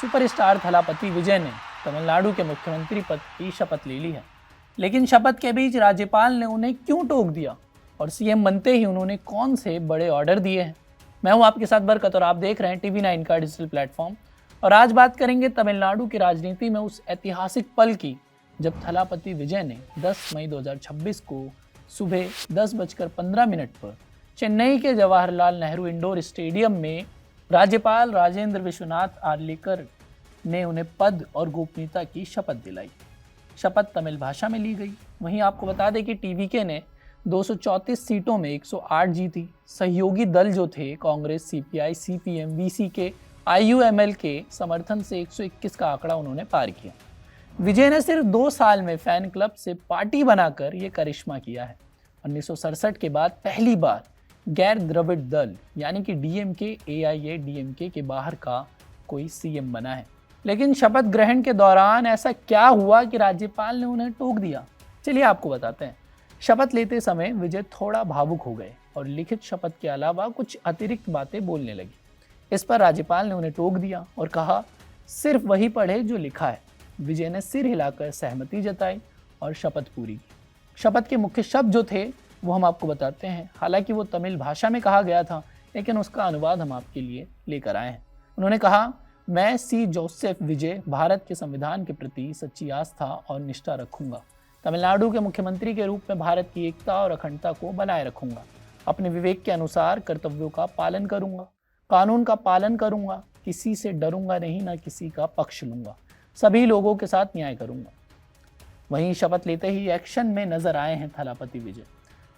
Superstar Thalapathy विजय ने तमिलनाडु के मुख्यमंत्री पद की शपथ ले ली है, लेकिन शपथ के बीच राज्यपाल ने उन्हें क्यों टोक दिया और सीएम बनते ही उन्होंने कौन से बड़े ऑर्डर दिए हैं। मैं हूं आपके साथ बरकत और आप देख रहे हैं TV9 का डिजिटल प्लेटफॉर्म। और आज बात करेंगे तमिलनाडु की राजनीति में उस ऐतिहासिक पल की जब थलापति विजय ने 10 मई 2026 को सुबह 10:15 पर चेन्नई के जवाहरलाल नेहरू इंडोर स्टेडियम में राज्यपाल राजेंद्र विश्वनाथ आर्लेकर ने उन्हें पद और गोपनीयता की शपथ दिलाई। शपथ तमिल भाषा में ली गई। वहीं आपको बता दें कि टीवीके ने 234 सीटों में 108 जीती। सहयोगी दल जो थे Congress, CPI, CPM, VCK, IUML के समर्थन से 121 का आंकड़ा उन्होंने पार किया। विजय ने सिर्फ 2 साल में फैन क्लब से पार्टी बनाकर ये करिश्मा किया है। 1967 के बाद पहली बार गैर द्रविड़ दल यानी कि DMK, AIADMK के बाहर का कोई CM बना है। लेकिन शपथ ग्रहण के दौरान ऐसा क्या हुआ कि राज्यपाल ने उन्हें टोक दिया? चलिए आपको बताते हैं। शपथ लेते समय विजय थोड़ा भावुक हो गए और लिखित शपथ के अलावा कुछ अतिरिक्त बातें बोलने लगी। इस पर राज्यपाल ने उन्हें टोक दिया और कहा, सिर्फ वही पढ़े जो लिखा है। विजय ने सिर हिलाकर सहमति जताई और शपथ पूरी की। शपथ के मुख्य शब्द जो थे वो हम आपको बताते हैं। हालांकि वो तमिल भाषा में कहा गया था, लेकिन उसका अनुवाद हम आपके लिए लेकर आए हैं। उन्होंने कहा, मैं C. जोसेफ विजय भारत के संविधान के प्रति सच्ची आस्था और निष्ठा रखूंगा। तमिलनाडु के मुख्यमंत्री के रूप में भारत की एकता और अखंडता को बनाए रखूंगा। अपने विवेक के अनुसार कर्तव्यों का पालन करूंगा, कानून का पालन करूंगा, किसी से डरूंगा नहीं, ना किसी का पक्ष लूंगा, सभी लोगों के साथ न्याय करूंगा। वहीं शपथ लेते ही एक्शन में नजर आए हैं थलापति विजय।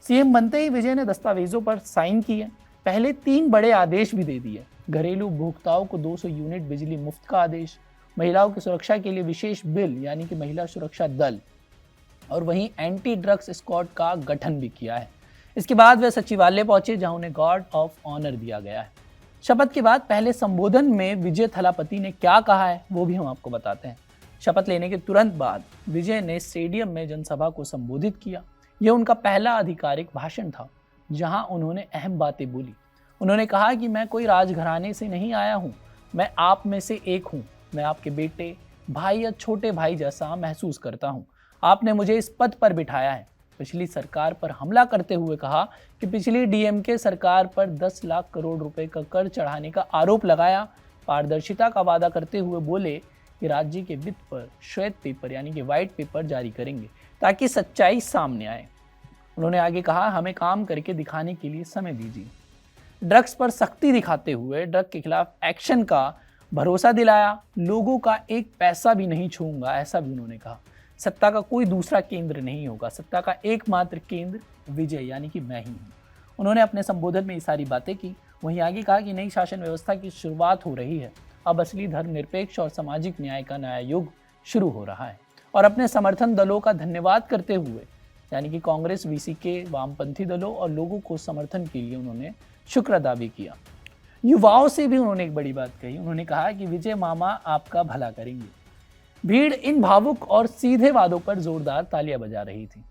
CM बनते ही विजय ने दस्तावेजों पर साइन किए। पहले 3 बड़े आदेश भी दे दिए। घरेलू उपभोक्ताओं को 200 यूनिट बिजली मुफ्त का आदेश, महिलाओं की सुरक्षा के लिए विशेष बिल यानी कि महिला सुरक्षा दल, और वहीं एंटी ड्रग्स स्क्वाड का गठन भी किया है। इसके बाद वे सचिवालय पहुंचे जहां उन्हें गार्ड ऑफ ऑनर दिया गया है। शपथ के बाद पहले संबोधन में विजय थलापति ने क्या कहा है वो भी हम आपको बताते हैं। शपथ लेने के तुरंत बाद विजय ने स्टेडियम में जनसभा को संबोधित किया। यह उनका पहला आधिकारिक भाषण था जहां उन्होंने अहम बातें बोली। उन्होंने कहा कि मैं कोई राजघराने से नहीं आया हूं, मैं आप में से एक हूं। मैं आपके बेटे, भाई या छोटे भाई जैसा महसूस करता हूं। आपने मुझे इस पद पर बिठाया है। पिछली सरकार पर हमला करते हुए कहा कि पिछली DMK सरकार पर 10 लाख करोड़ रुपए का कर चढ़ाने का आरोप लगाया। पारदर्शिता का वादा करते हुए बोले कि राज्य के वित्त पर श्वेत पेपर यानी कि व्हाइट पेपर जारी करेंगे ताकि सच्चाई सामने आए। उन्होंने आगे कहा, हमें काम करके दिखाने के लिए समय दीजिए। ड्रग्स पर सख्ती दिखाते हुए ड्रग के खिलाफ एक्शन का भरोसा दिलाया। लोगों का एक पैसा भी नहीं छूऊंगा, ऐसा भी उन्होंने कहा। सत्ता का कोई दूसरा केंद्र नहीं होगा, सत्ता का एकमात्र केंद्र विजय यानी कि मैं ही हूँ। उन्होंने अपने संबोधन में ये सारी बातें की। वहीं आगे कहा कि नई शासन व्यवस्था की शुरुआत हो रही है। अब असली धर्मनिरपेक्ष और सामाजिक न्याय का नया युग शुरू हो रहा है। और अपने समर्थन दलों का धन्यवाद करते हुए यानी कि कांग्रेस, VCK, वामपंथी दलों और लोगों को समर्थन के लिए उन्होंने शुक्र अदा भी किया। युवाओं से भी उन्होंने एक बड़ी बात कही। उन्होंने कहा कि विजय मामा आपका भला करेंगे। भीड़ इन भावुक और सीधे वादों पर जोरदार तालियां बजा रही थी।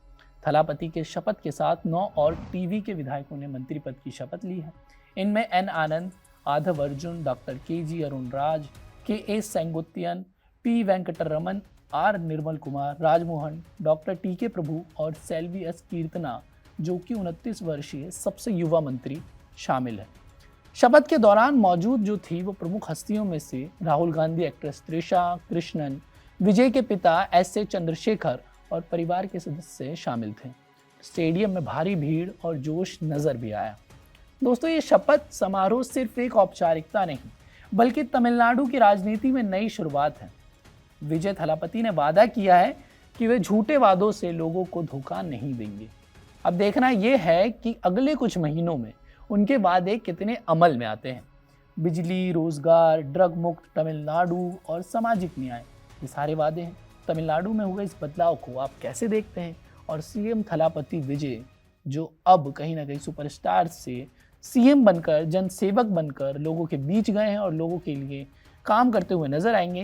थलापति के शपथ के साथ 9 और TV के विधायकों ने मंत्री पद की शपथ ली है। इनमें N Anand, Aadhav Arjun, doctor KG Arunraj, KA Senguttiyan, P Venkataraman, R Nirmal Kumar, Rajmohan, doctor TK Prabhu और सेल्वी S कीर्तना जो कि 29 वर्षीय सबसे युवा मंत्री शामिल है। शपथ के दौरान मौजूद जो थी वो प्रमुख हस्तियों में से राहुल गांधी, एक्ट्रेस त्रिशा कृष्णन, विजय के पिता S.A. चंद्रशेखर और परिवार के सदस्य शामिल थे। स्टेडियम में भारी भीड़ और जोश नजर भी आया। दोस्तों, ये शपथ समारोह सिर्फ एक औपचारिकता नहीं बल्कि तमिलनाडु की राजनीति में नई शुरुआत है। विजय थलापति ने वादा किया है कि वे झूठे वादों से लोगों को धोखा नहीं देंगे। अब देखना यह है कि अगले कुछ महीनों में उनके वादे कितने अमल में आते हैं। बिजली, रोजगार, ड्रग मुक्त तमिलनाडु और सामाजिक न्याय, ये सारे वादे हैं। तमिलनाडु में हुए इस बदलाव को आप कैसे देखते हैं? और CM थलापति विजय जो अब कहीं ना कहीं सुपरस्टार से CM बनकर, जनसेवक बनकर लोगों के बीच गए हैं और लोगों के लिए काम करते हुए नजर आएंगे।